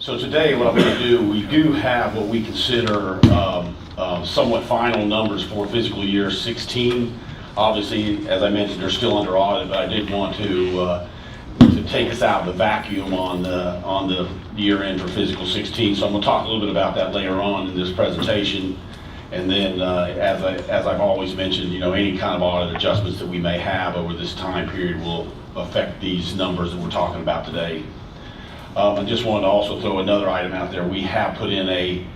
So today, what I'm going to do, we do have what we consider somewhat final numbers for fiscal year 16. Obviously, as I mentioned, they're still under audit, but I did want to take us out of the vacuum on the year end for fiscal 16. So I'm going to talk a little bit about that later on in this presentation. And then, as I've always mentioned, any kind of audit adjustments that we may have over this time period will affect these numbers that we're talking about today. I just wanted to also throw another item out there. We have put in a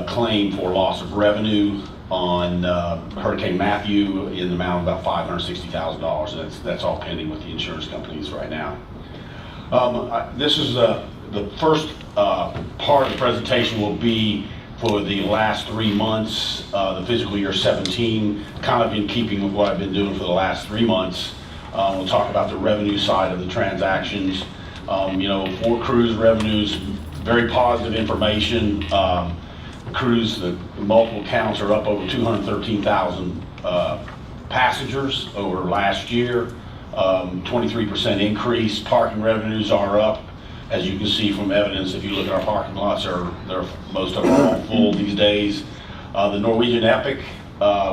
claim for loss of revenue on Hurricane Matthew in the amount of about $560,000. And that's all pending with the insurance companies right now. This is the first part of the presentation will be for the last 3 months, the fiscal year 17, kind of in keeping with what I've been doing for the last 3 months. We'll talk about the revenue side of the transactions. For cruise revenues, very positive information. Cruise, the multiple counts are up over 213,000 passengers over last year, 23% increase. Parking revenues are up, as you can see from evidence. If you look at our parking lots, most of them are all full these days. The Norwegian Epic,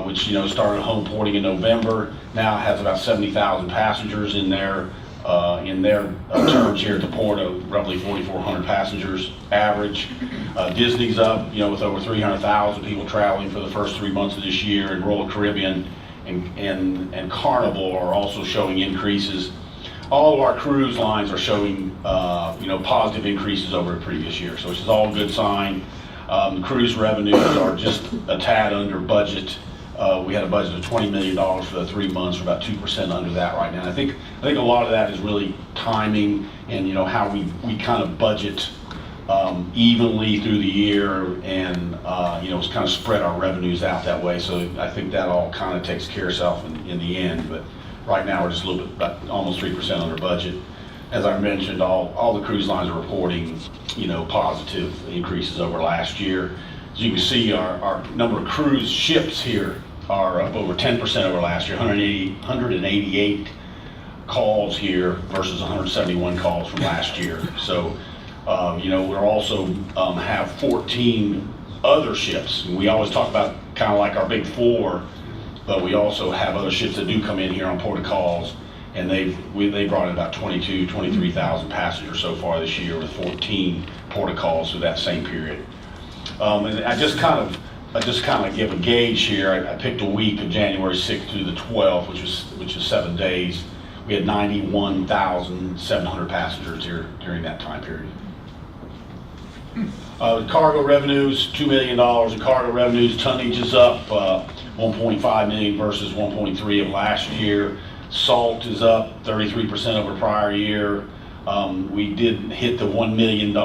which started home porting in November, now has about 70,000 passengers in their terms here at the port, of roughly 4,400 passengers average. Disney's up, with over 300,000 people traveling for the first 3 months of this year, and Royal Caribbean and Carnival are also showing increases. All of our cruise lines are showing, positive increases over the previous year, so which is all a good sign. Cruise revenues are just a tad under budget. We had a budget of $20 million for the 3 months. We're about 2% under that right now. I think a lot of that is really timing and how we kind of budget evenly through the year and kind of spread our revenues out that way. So I think that all kind of takes care of itself in the end. But right now we're just a little bit, about almost 3% under budget. As I mentioned, all the cruise lines are reporting positive increases over last year. As you can see, our number of cruise ships here are up over 10% over last year, 188 calls here versus 171 calls from last year. So, we're also have 14 other ships. We always talk about kind of like our big four, but we also have other ships that do come in here on port of calls, and they brought in about 23,000 passengers so far this year with 14 port of calls through that same period. And I just kind of give a gauge here. I picked a week of January 6th through the 12th, which is 7 days. We had 91,700 passengers here during that time period. Cargo revenues, $2 million in cargo revenues. Tonnage is up 1.5 million versus 1.3 of last year. Salt is up 33% over prior year. We did hit the 1 million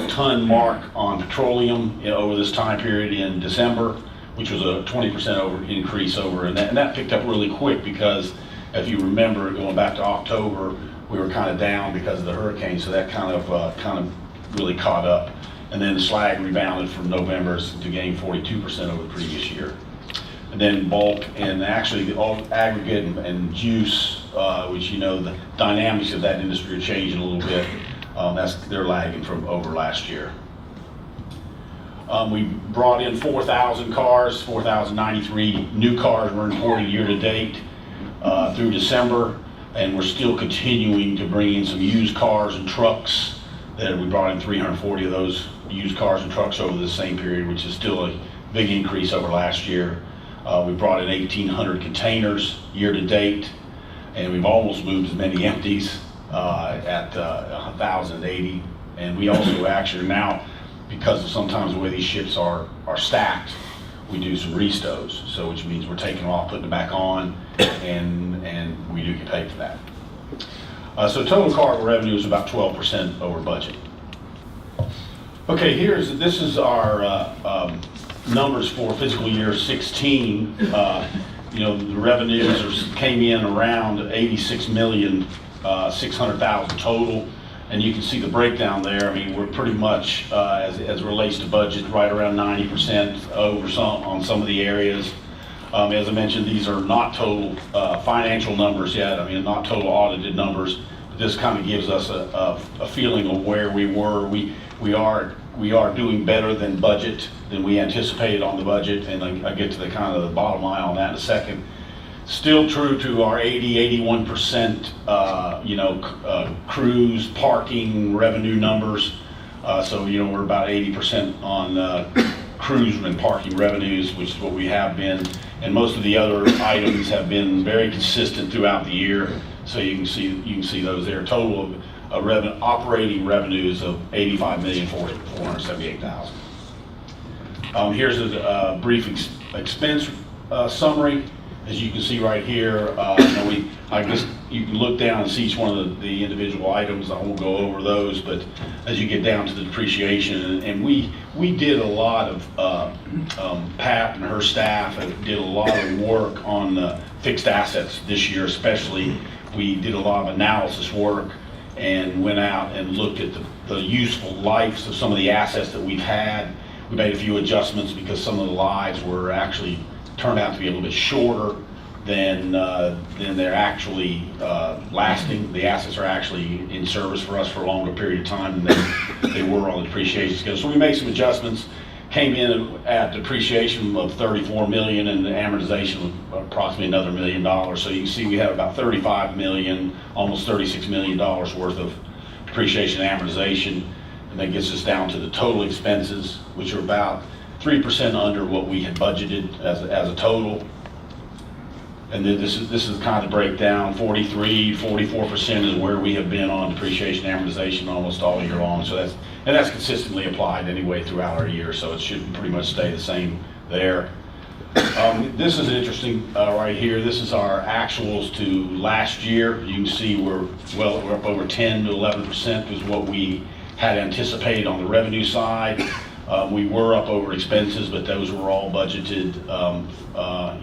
ton mark on petroleum over this time period in December, which was a 20% increase over, and that picked up really quick because if you remember going back to October, we were kind of down because of the hurricane, so that kind of really caught up. And then the slag rebounded from November to gain 42% over the previous year. And then bulk and actually all aggregate and juice, which the dynamics of that industry are changing a little bit. They're lagging from over last year. We brought in 4,000 cars, 4,093 new cars were imported year to date through December, and we're still continuing to bring in some used cars and trucks. We brought in 340 of those used cars and trucks over the same period, which is still a big increase over last year. We brought in 1,800 containers year to date, and we've almost moved as many empties at 1,080. And we also actually now, because of sometimes the way these ships are stacked, we do some restows. So which means we're taking them off, putting them back on, and we do get paid for that. So total cargo revenue is about 12% over budget. Okay, this is our numbers for fiscal year 16. The revenues came in around 86,600,000 total, and you can see the breakdown there. I mean, we're pretty much as it relates to budget, right around 90% over on some of the areas. As I mentioned, these are not total financial numbers yet. I mean, not total audited numbers. this kind of gives us a feeling of where we were. We are doing better than budget, than we anticipated on the budget, and I get to the kind of the bottom line on that in a second. Still true to our 81%, cruise, parking, revenue numbers. So, we're about 80% on cruise and parking revenues, which is what we have been. And most of the other items have been very consistent throughout the year. So you can see those there. Total of operating revenues of $85,478,000. Here's a brief expense summary. As you can see right here, I guess you can look down and see each one of the individual items. I won't go over those, but as you get down to the depreciation, and we did a lot of, Pat and her staff did a lot of work on fixed assets this year especially. We did a lot of analysis work and went out and looked at the useful lives of some of the assets that we've had. We made a few adjustments because some of the lives were actually turned out to be a little bit shorter than they're actually lasting. The assets are actually in service for us for a longer period of time than they were on the depreciation scale. So we made some adjustments, came in at depreciation of $34 million and amortization of approximately another $1 million. So you can see we have about $35 million, almost $36 million worth of depreciation and amortization. And that gets us down to the total expenses, which are about 3% under what we had budgeted as a total. And then this is kind of breakdown. 44% is where we have been on depreciation and amortization almost all year long. So that's consistently applied anyway throughout our year. So it should pretty much stay the same there. This is interesting right here. This is our actuals to last year. You can see we're up over 10 to 11% is what we had anticipated on the revenue side. We were up over expenses, but those were all budgeted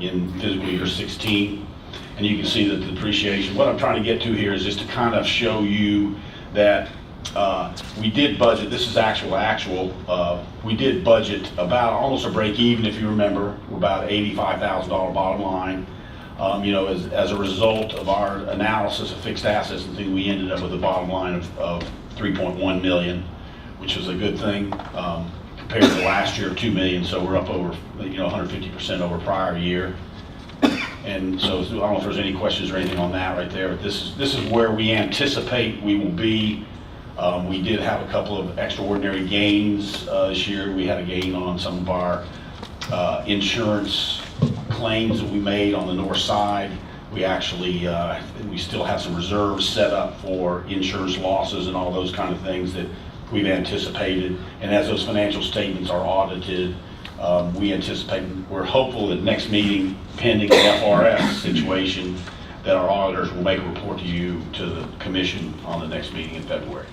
in fiscal year 16. And you can see that the depreciation, what I'm trying to get to here is just to kind of show you that we did budget, this is actual, we did budget about almost a break even, if you remember. We're about $85,000 bottom line. As a result of our analysis of fixed assets and things, we ended up with a bottom line of 3.1 million, which was a good thing. Compared to last year of 2 million, so we're up over 150% over prior year. And so I don't know if there's any questions or anything on that right there, but this is where we anticipate we will be. We did have a couple of extraordinary gains this year. We had a gain on some of our insurance claims that we made on the north side. We actually we still have some reserves set up for insurance losses and all those kind of things that we've anticipated. And as those financial statements are audited, we're hopeful that next meeting, pending the FRS situation, that our auditors will make a report to you, to the commission, on the next meeting in February.